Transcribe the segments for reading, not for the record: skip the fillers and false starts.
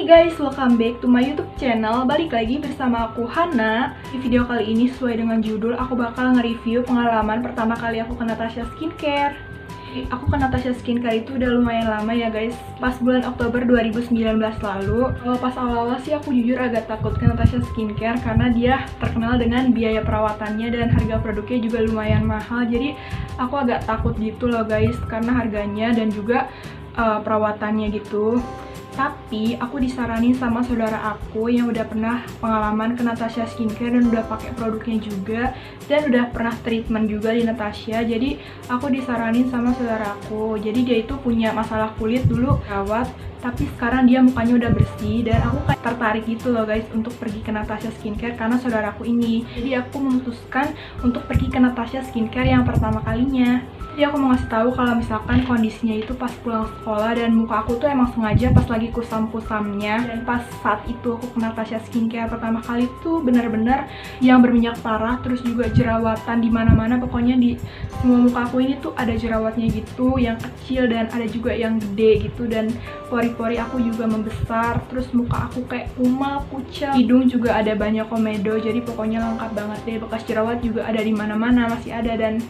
Hey guys, welcome back to my YouTube channel. Balik lagi bersama aku Hana. Di video kali ini sesuai dengan judul, aku bakal nge-review pengalaman pertama kali aku ke Natasha Skincare. Aku ke Natasha Skincare itu udah lumayan lama ya guys, pas bulan Oktober 2019 lalu. Kalau pas awal-awal sih aku jujur agak takut ke Natasha Skincare karena dia terkenal dengan biaya perawatannya dan harga produknya juga lumayan mahal. Jadi aku agak takut gitu loh guys, karena harganya dan juga perawatannya gitu. Tapi aku disaranin sama saudara aku yang udah pernah pengalaman ke Natasha Skincare dan udah pakai produknya juga dan udah pernah treatment juga di Natasha. Jadi aku disaranin sama saudara aku. Jadi dia itu punya masalah kulit dulu rawat, tapi sekarang dia mukanya udah bersih dan aku kayak tertarik gitu loh guys untuk pergi ke Natasha Skincare karena saudaraku ini. Jadi aku memutuskan untuk pergi ke Natasha Skincare yang pertama kalinya. Jadi aku mau ngasih tahu kalau misalkan kondisinya itu pas pulang sekolah dan muka aku tuh emang sengaja pas lagi kusam-kusamnya, dan pas saat itu aku ke Natasha Skincare pertama kali tuh bener-bener yang berminyak parah, terus juga jerawatan di mana-mana. Pokoknya di semua muka aku ini tuh ada jerawatnya gitu, yang kecil dan ada juga yang gede gitu, dan pori-pori aku juga membesar, terus muka aku kayak kumal, pucat, hidung juga ada banyak komedo. Jadi pokoknya lengkap banget deh, bekas jerawat juga ada di mana-mana, masih ada, dan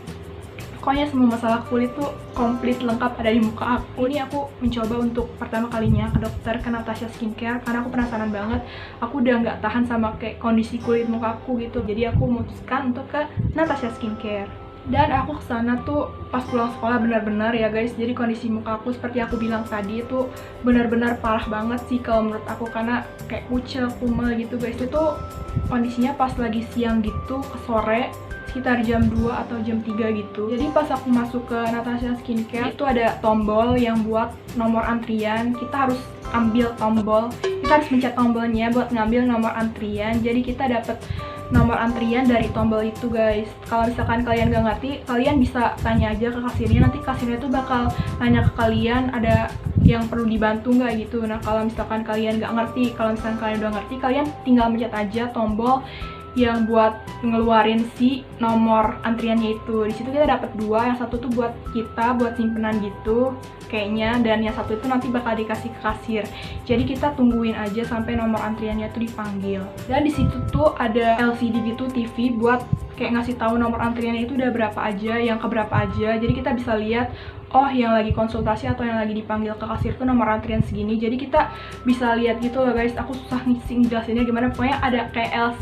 pokoknya semua masalah kulit tuh komplit lengkap ada di muka aku. Ini aku mencoba untuk pertama kalinya ke dokter, ke Natasha Skincare, karena aku penasaran banget. Aku udah nggak tahan sama kayak kondisi kulit muka aku gitu. Jadi aku memutuskan untuk ke Natasha Skincare. Dan aku kesana tuh pas pulang sekolah benar-benar ya guys. Jadi kondisi muka aku seperti aku bilang tadi itu benar-benar parah banget sih kalau menurut aku, karena kayak kucel, kumel gitu guys. Itu kondisinya pas lagi siang gitu ke sore, sekitar jam 2 atau jam 3 gitu. Jadi pas aku masuk ke Natasha Skincare itu ada tombol yang buat nomor antrian. Kita harus ambil tombol, kita harus mencet tombolnya buat ngambil nomor antrian. Jadi kita dapat nomor antrian dari tombol itu guys. Kalau misalkan kalian gak ngerti, kalian bisa tanya aja ke kasirnya. Nanti kasirnya tuh bakal nanya ke kalian ada yang perlu dibantu nggak gitu. Nah kalau misalkan kalian gak ngerti, kalau misalkan kalian udah ngerti, kalian tinggal mencet aja tombol yang buat ngeluarin si nomor antriannya itu. Di situ kita dapat dua, yang satu tuh buat kita, buat simpenan gitu kayaknya, dan yang satu itu nanti bakal dikasih ke kasir. Jadi kita tungguin aja sampai nomor antriannya tuh dipanggil. Dan di situ tuh ada LCD gitu, TV buat kayak ngasih tahu nomor antriannya itu udah berapa aja, yang keberapa aja. Jadi kita bisa lihat, oh yang lagi konsultasi atau yang lagi dipanggil ke kasir tuh nomor antrian segini. Jadi kita bisa lihat gitu loh guys. Aku susah ngejelasinnya gimana, pokoknya ada kayak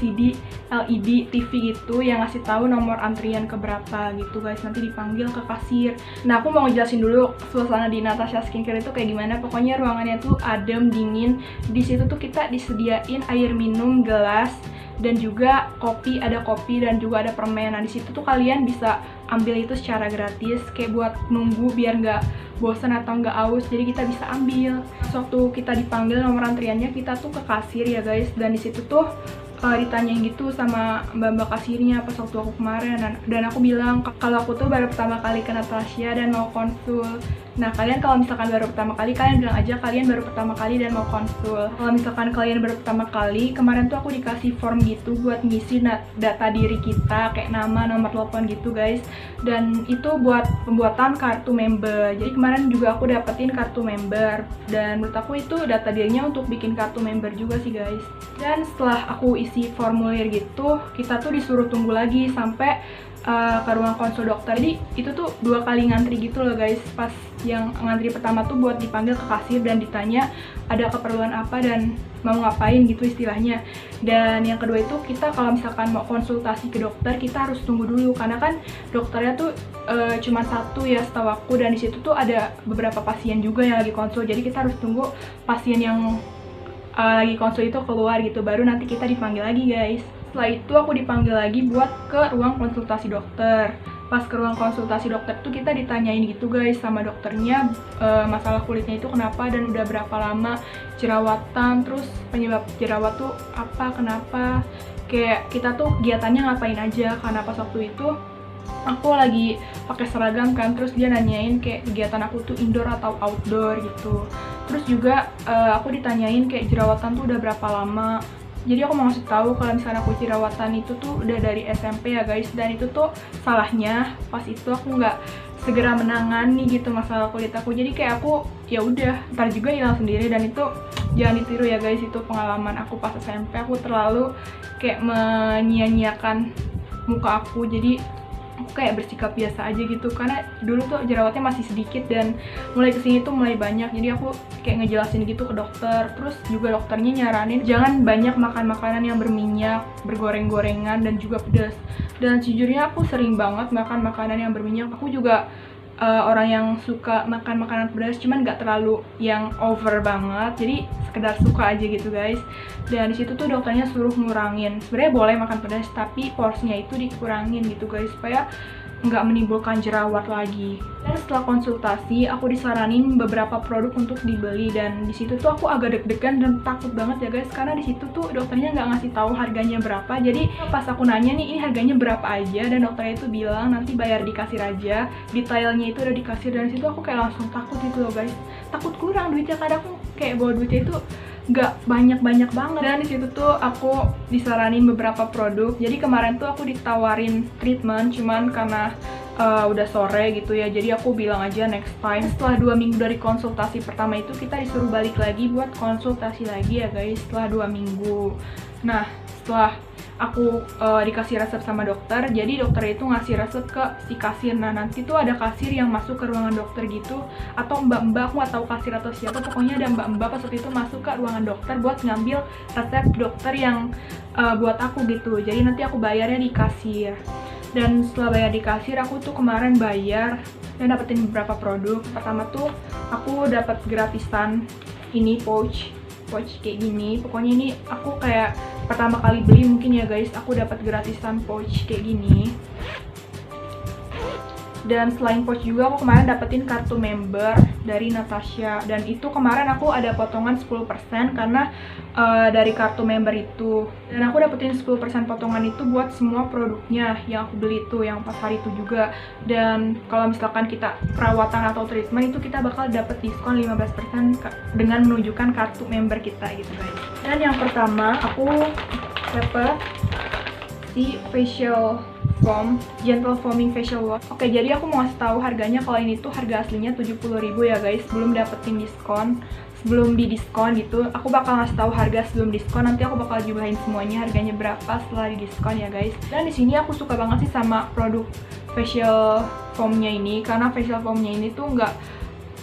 LED TV gitu yang ngasih tahu nomor antrian keberapa gitu guys, nanti dipanggil ke kasir. Nah aku mau ngejelasin dulu suasana di Natasha Skincare itu kayak gimana. Pokoknya ruangannya tuh adem, dingin. Di situ tuh kita disediain air minum gelas dan juga kopi, ada kopi dan juga ada permen. Nah di situ tuh kalian bisa ambil itu secara gratis, kayak buat nunggu biar nggak bosan atau nggak aus. Jadi kita bisa ambil. Waktu kita dipanggil nomor antriannya, kita tuh ke kasir ya guys, dan di situ tuh ditanyain gitu sama mbak-mbak kasirnya pas waktu aku kemarin, dan aku bilang kalau aku tuh baru pertama kali ke Natasha dan mau konsul. Nah kalian kalau misalkan baru pertama kali, kalian bilang aja kalian baru pertama kali dan mau konsul. Kalau misalkan kalian baru pertama kali, kemarin tuh aku dikasih form gitu buat ngisi data diri kita, kayak nama, nomor telepon gitu guys, dan itu buat pembuatan kartu member. Jadi kemarin juga aku dapetin kartu member, dan menurut aku itu data dirinya untuk bikin kartu member juga sih guys. Dan setelah aku isi formulir gitu, kita tuh disuruh tunggu lagi sampai ke ruang konsul dokter. Jadi itu tuh 2 kali ngantri gitu loh guys. Pas yang ngantri pertama tuh buat dipanggil ke kasir dan ditanya ada keperluan apa dan mau ngapain gitu istilahnya. Dan yang kedua itu kita kalau misalkan mau konsultasi ke dokter, kita harus tunggu dulu karena kan dokternya tuh cuma satu ya setahu aku, dan di situ tuh ada beberapa pasien juga yang lagi konsul. Jadi kita harus tunggu pasien yang lagi konsul itu keluar gitu, baru nanti kita dipanggil lagi guys. Setelah itu aku dipanggil lagi buat ke ruang konsultasi dokter. Pas ke ruang konsultasi dokter tuh kita ditanyain gitu guys sama dokternya masalah kulitnya itu kenapa dan udah berapa lama jerawatan, terus penyebab jerawat tuh apa, kenapa, kayak kita tuh kegiatannya ngapain aja. Karena pas waktu itu aku lagi pakai seragam kan, terus dia nanyain kayak kegiatan aku tuh indoor atau outdoor gitu. Terus juga aku ditanyain kayak jerawatan tuh udah berapa lama, Jadi aku mau ngasih tahu kalau misalnya aku jerawatan itu tuh udah dari SMP ya guys, dan itu tuh salahnya pas itu aku nggak segera menangani gitu masalah kulit aku. Jadi kayak aku ya udah ntar juga hilang sendiri, dan itu jangan ditiru ya guys. Itu pengalaman aku pas SMP, aku terlalu kayak menyia-nyiakan muka aku. Jadi aku kayak bersikap biasa aja gitu, karena dulu tuh jerawatnya masih sedikit dan mulai kesini tuh mulai banyak. Jadi aku kayak ngejelasin gitu ke dokter, terus juga dokternya nyaranin jangan banyak makan makanan yang berminyak, bergoreng-gorengan, dan juga pedas. Dan sejujurnya aku sering banget makan makanan yang berminyak. Aku juga orang yang suka makan makanan pedas, cuman nggak terlalu yang over banget, jadi sekedar suka aja gitu guys. Dan disitu tuh dokternya suruh ngurangin, sebenarnya boleh makan pedas tapi porsinya itu dikurangin gitu guys, supaya nggak menimbulkan jerawat lagi. Dan setelah konsultasi, aku disaranin beberapa produk untuk dibeli, dan disitu tuh aku agak deg-degan dan takut banget ya guys, karena disitu tuh dokternya nggak ngasih tahu harganya berapa. Jadi pas aku nanya nih ini harganya berapa aja, dan dokternya itu bilang nanti bayar di kasir aja, detailnya itu udah di kasir. Dan disitu aku kayak langsung takut gitu loh guys, takut kurang duitnya, karena aku kayak bawa duitnya itu nggak banyak-banyak banget. Dan disitu tuh aku disaranin beberapa produk. Jadi kemarin tuh aku ditawarin treatment, cuman karena udah sore gitu ya, jadi aku bilang aja next time. Setelah 2 minggu dari konsultasi pertama itu, kita disuruh balik lagi buat konsultasi lagi ya guys, setelah 2 minggu. Nah, setelah aku dikasih resep sama dokter, jadi dokter itu ngasih resep ke si kasir. Nah, nanti tuh ada kasir yang masuk ke ruangan dokter gitu, atau mbak-mbak, aku nggak tahu kasir atau siapa, pokoknya ada mbak-mbak pas waktu itu masuk ke ruangan dokter buat ngambil resep dokter yang buat aku gitu. Jadi nanti aku bayarnya di kasir. Dan setelah bayar di kasir, aku tuh kemarin bayar dan dapetin beberapa produk. Pertama tuh aku dapat gratisan ini pouch kayak gini. Pokoknya ini aku kayak pertama kali beli mungkin ya guys, aku dapat gratisan pouch kayak gini. Dan selain pouch juga aku kemarin dapetin kartu member dari Natasha, dan itu kemarin aku ada potongan 10% karena dari kartu member itu. Dan aku dapetin 10% potongan itu buat semua produknya yang aku beli itu, yang pas hari itu juga. Dan kalau misalkan kita perawatan atau treatment itu kita bakal dapet diskon 15% dengan menunjukkan kartu member kita gitu guys. Dan yang pertama aku dapet si facial foam, gentle foaming facial wash. Oke, jadi aku mau ngasih tahu harganya. Kalau ini tuh harga aslinya 70.000 ya guys, belum dapetin diskon. Sebelum di diskon gitu, aku bakal ngasih tahu harga sebelum diskon. Nanti aku bakal jumlahin semuanya harganya berapa setelah di diskon ya guys. Dan di sini aku suka banget sih sama produk facial foamnya ini, karena facial foamnya ini tuh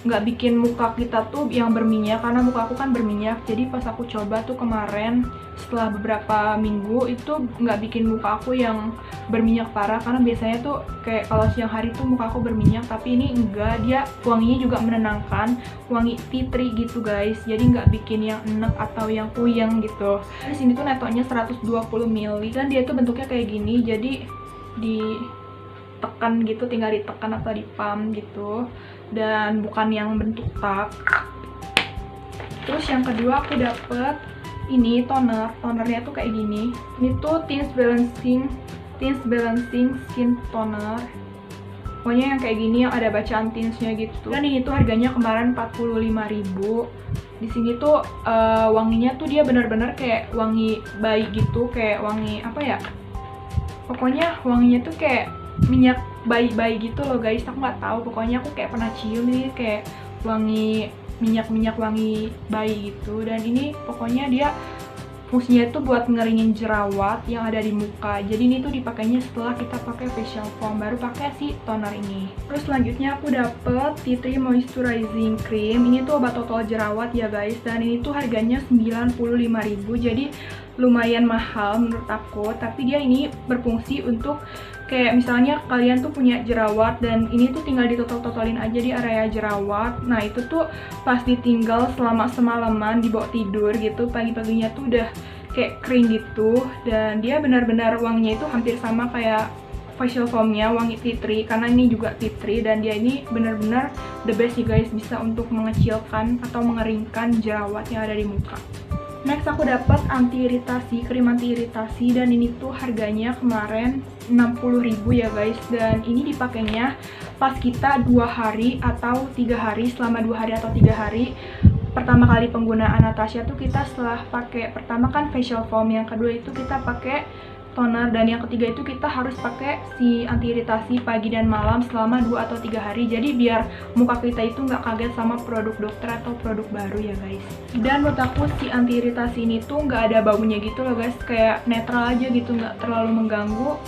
nggak bikin muka kita tuh yang berminyak, karena muka aku kan berminyak. Jadi pas aku coba tuh kemarin setelah beberapa minggu itu nggak bikin muka aku yang berminyak parah, karena biasanya tuh kayak kalau siang hari tuh muka aku berminyak, tapi ini enggak. Dia wanginya juga menenangkan, wangi tea tree gitu guys, jadi nggak bikin yang enek atau yang puyeng gitu. Di sini tuh netonya 120 ml, dan dia tuh bentuknya kayak gini, jadi ditekan gitu, tinggal ditekan atau dipam gitu, dan bukan yang bentuk tap. Terus yang kedua aku dapet ini tonernya tuh kayak gini. Ini tuh Tints Balancing Skin Toner. Pokoknya yang kayak gini, yang ada bacaan tintsnya gitu. Dan ini tuh harganya kemarin 45.000. Di sini tuh wanginya tuh dia bener-bener kayak wangi bayi gitu, kayak wangi apa ya? Pokoknya wanginya tuh kayak minyak bayi gitu loh guys. Aku nggak tahu, pokoknya aku kayak pernah cium ini kayak wangi minyak wangi bayi gitu. Dan ini pokoknya dia fungsinya itu buat ngeringin jerawat yang ada di muka. Jadi ini tuh dipakainya setelah kita pakai facial foam, baru pakai si toner ini. Terus selanjutnya aku dapet Tea Tree Moisturizing Cream. Ini tuh obat total jerawat ya guys, dan ini tuh harganya 95.000. Jadi lumayan mahal menurut aku, tapi dia ini berfungsi untuk kayak misalnya kalian tuh punya jerawat dan ini tuh tinggal ditotol-totolin aja di area jerawat. Nah itu tuh pas ditinggal selama semalaman dibawa tidur gitu, pagi-paginya tuh udah kayak kering gitu. Dan dia benar-benar wanginya itu hampir sama kayak facial foamnya, wangi tea tree, karena ini juga tea tree. Dan dia ini benar-benar the best sih guys, bisa untuk mengecilkan atau mengeringkan jerawat yang ada di muka. Next aku dapat krim anti iritasi, dan ini tuh harganya kemarin 60.000 ya guys. Dan ini dipakainya pas kita 2 hari atau 3 hari, selama 2 hari atau 3 hari pertama kali penggunaan Natasha tuh kita setelah pakai pertama kan facial foam, yang kedua itu kita pakai toner, dan yang ketiga itu kita harus pakai si anti iritasi pagi dan malam selama 2 atau 3 hari. Jadi biar muka kita itu nggak kaget sama produk dokter atau produk baru ya guys. Dan menurut aku si anti iritasi ini tuh nggak ada baunya gitu loh guys, kayak netral aja gitu, nggak terlalu mengganggu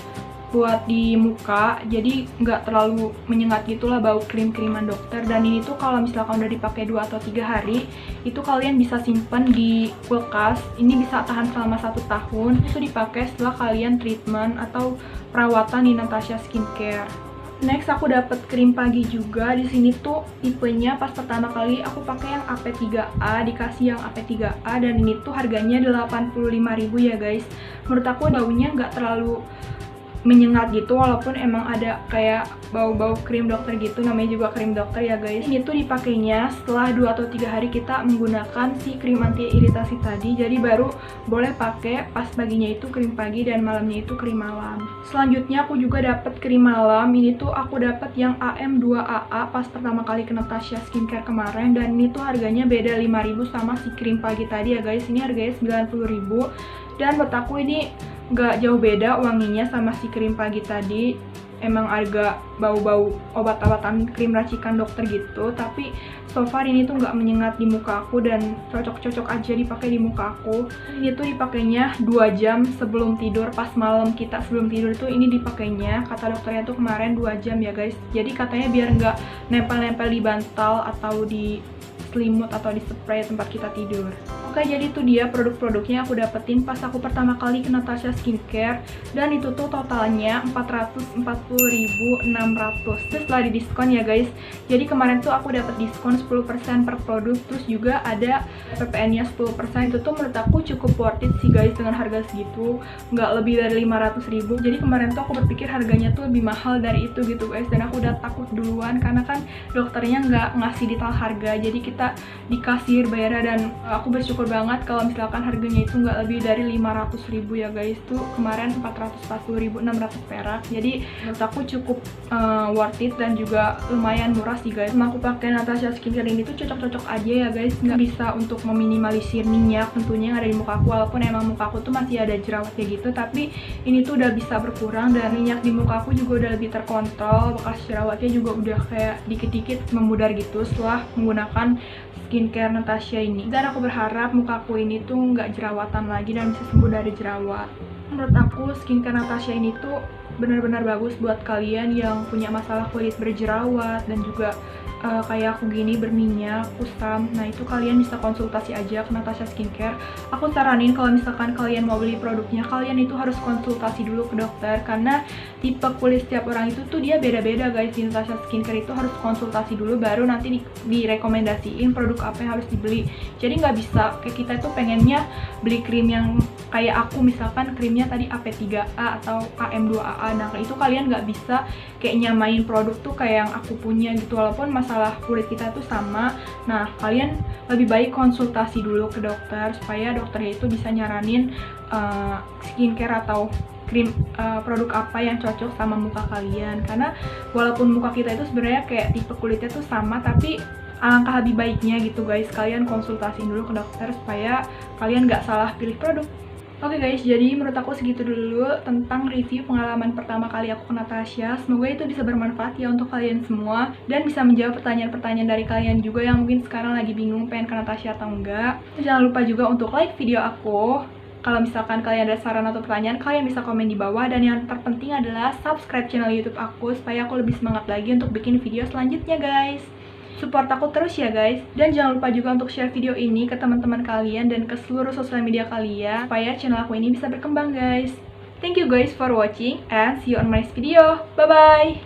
buat di muka, jadi nggak terlalu menyengat gitulah bau krim-kriman dokter. Dan ini tuh kalau misalkan udah dipakai 2 atau 3 hari, itu kalian bisa simpan di kulkas. Ini bisa tahan selama 1 tahun. Itu dipakai setelah kalian treatment atau perawatan di Natasha Skincare. Next aku dapet krim pagi juga. Di sini tuh tipenya pas pertama kali aku pakai yang AP3A, dikasih yang AP3A, dan ini tuh harganya 85.000 ya guys. Menurut aku baunya nggak terlalu menyengat gitu, walaupun emang ada kayak bau-bau krim dokter gitu, namanya juga krim dokter ya guys. Ini tuh dipakainya setelah 2 atau 3 hari kita menggunakan si krim anti iritasi tadi, jadi baru boleh pakai pas paginya itu krim pagi dan malamnya itu krim malam. Selanjutnya aku juga dapet krim malam. Ini tuh aku dapet yang AM2AA pas pertama kali ke Natasha Skincare kemarin, dan ini tuh harganya beda 5.000 sama si krim pagi tadi ya guys. Ini harganya 90.000, dan menurut aku ini nggak jauh beda wanginya sama si krim pagi tadi. Emang agak bau-bau obat-obatan krim racikan dokter gitu, tapi so far ini tuh nggak menyengat di muka aku dan cocok-cocok aja dipakai di muka aku. Ini tuh dipakainya 2 jam sebelum tidur, pas malam kita sebelum tidur tuh ini dipakainya. Kata dokternya tuh kemarin 2 jam ya guys, jadi katanya biar nggak nempel-nempel di bantal atau di selimut atau di spray tempat kita tidur. Oke, jadi itu dia produk-produknya aku dapetin pas aku pertama kali ke Natasha Skincare, dan itu tuh totalnya 440.600. Terus setelah di diskon ya guys. Jadi kemarin tuh aku dapet diskon 10% per produk, terus juga ada PPN-nya 10%. Itu tuh menurut aku cukup worth it sih guys dengan harga segitu, nggak lebih dari 500.000. Jadi kemarin tuh aku berpikir harganya tuh lebih mahal dari itu gitu guys, dan aku udah takut duluan karena kan dokternya nggak ngasih detail harga, jadi kita di kasir bayarnya. Dan aku bersyukur banget kalau misalkan harganya itu nggak lebih dari 500.000 ya guys. Tuh kemarin 440.600 perak, jadi menurut aku cukup worth it dan juga lumayan murah sih guys. Sama aku pakai Natasha Skincare ini tuh cocok-cocok aja ya guys, nggak bisa untuk meminimalisir minyak tentunya yang ada di muka aku, walaupun emang muka aku tuh masih ada jerawatnya gitu, tapi ini tuh udah bisa berkurang, dan minyak di muka aku juga udah lebih terkontrol, bekas jerawatnya juga udah kayak dikit-dikit memudar gitu setelah menggunakan skincare Natasha ini. Dan aku berharap mukaku ini tuh nggak jerawatan lagi dan bisa sembuh dari jerawat. Menurut aku skincare Natasha ini tuh benar-benar bagus buat kalian yang punya masalah kulit berjerawat dan juga kayak aku gini berminyak, kusam. Nah itu kalian bisa konsultasi aja ke Natasha Skincare. Aku saranin kalau misalkan kalian mau beli produknya, kalian itu harus konsultasi dulu ke dokter, karena tipe kulit setiap orang itu tuh dia beda-beda guys. Di Natasha Skincare itu harus konsultasi dulu, baru nanti direkomendasiin produk apa yang harus dibeli. Jadi nggak bisa kayak kita itu pengennya beli krim yang kayak aku, misalkan krimnya tadi AP3A atau AM2AA. Nah itu kalian nggak bisa kayak nyamain produk tuh kayak yang aku punya gitu, walaupun masalah kulit kita tuh sama. Nah kalian lebih baik konsultasi dulu ke dokter supaya dokternya itu bisa nyaranin skincare atau krim produk apa yang cocok sama muka kalian. Karena walaupun muka kita itu sebenarnya kayak tipe kulitnya tuh sama, tapi alangkah lebih baiknya gitu guys kalian konsultasiin dulu ke dokter supaya kalian nggak salah pilih produk. Oke guys, jadi menurut aku segitu dulu tentang review pengalaman pertama kali aku ke Natasha. Semoga itu bisa bermanfaat ya untuk kalian semua, dan bisa menjawab pertanyaan-pertanyaan dari kalian juga yang mungkin sekarang lagi bingung pengen ke Natasha atau enggak. Jangan lupa juga untuk like video aku. Kalau misalkan kalian ada saran atau pertanyaan, kalian bisa komen di bawah. Dan yang terpenting adalah subscribe channel YouTube aku supaya aku lebih semangat lagi untuk bikin video selanjutnya guys. Support aku terus ya guys. Dan jangan lupa juga untuk share video ini ke teman-teman kalian dan ke seluruh sosial media kalian supaya channel aku ini bisa berkembang guys. Thank you guys for watching and see you on my next video. Bye bye.